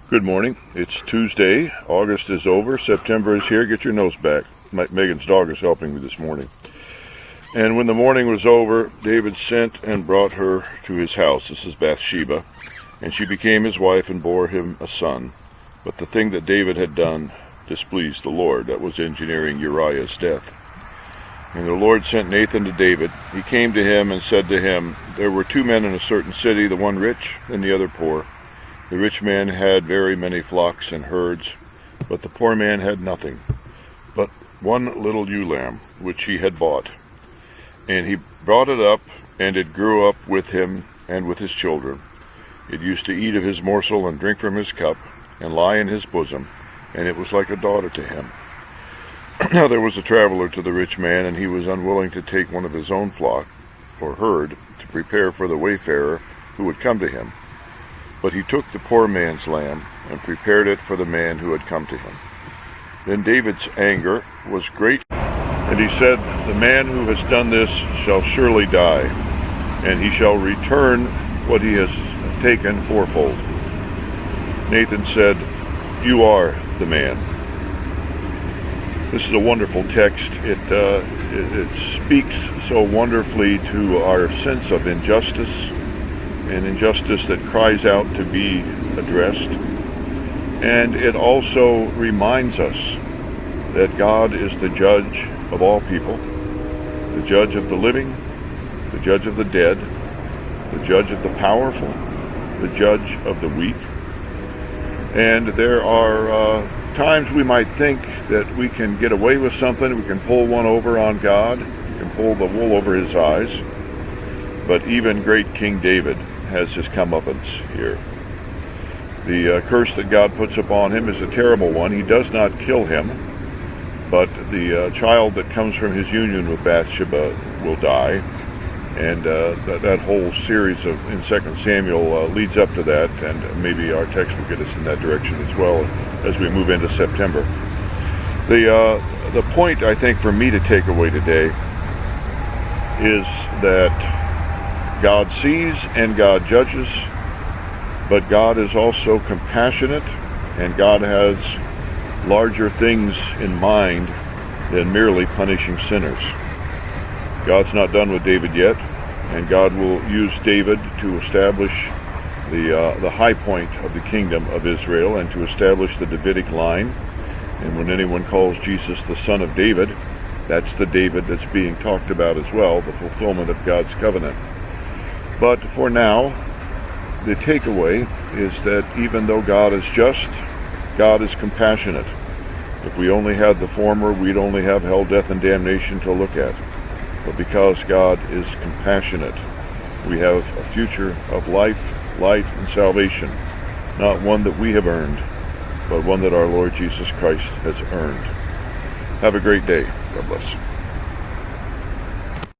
Good morning. It's Tuesday. August is over. September is here. Get your nose back. Megan's dog is helping me this morning. And when the morning was over, David sent and brought her to his house. This is Bathsheba. And she became his wife and bore him a son. But the thing that David had done displeased the Lord. That was engineering Uriah's death. And the Lord sent Nathan to David. He came to him and said to him, "There were two men in a certain city, the one rich and the other poor. The rich man had very many flocks and herds, but the poor man had nothing but one little ewe lamb, which he had bought. And he brought it up, and it grew up with him and with his children. It used to eat of his morsel and drink from his cup, and lie in his bosom, and it was like a daughter to him. Now there was a traveler to the rich man, and he was unwilling to take one of his own flock or herd to prepare for the wayfarer who would come to him. But he took the poor man's lamb and prepared it for the man who had come to him. Then David's anger was great, and he said, 'The man who has done this shall surely die, and he shall return what he has taken fourfold.' Nathan said, 'You are the man.'" This is a wonderful text. It speaks so wonderfully to our sense of injustice, an injustice that cries out to be addressed. And it also reminds us that God is the judge of all people, the judge of the living, the judge of the dead, the judge of the powerful, the judge of the weak. And there are times we might think that we can get away with something, we can pull one over on God, we can pull the wool over his eyes. But even great King David has his comeuppance here. The curse that God puts upon him is a terrible one. He does not kill him, but the child that comes from his union with Bathsheba will die. And that whole series in 2 Samuel leads up to that, and maybe our text will get us in that direction as well as we move into September. The point, I think, for me to take away today is that God sees and God judges, but God is also compassionate, and God has larger things in mind than merely punishing sinners. God's not done with David yet, and God will use David to establish the high point of the kingdom of Israel and to establish the Davidic line. And when anyone calls Jesus the Son of David, that's the David that's being talked about as well, the fulfillment of God's covenant. But for now, the takeaway is that even though God is just, God is compassionate. If we only had the former, we'd only have hell, death, and damnation to look at. But because God is compassionate, we have a future of life, light, and salvation, not one that we have earned, but one that our Lord Jesus Christ has earned. Have a great day. God bless.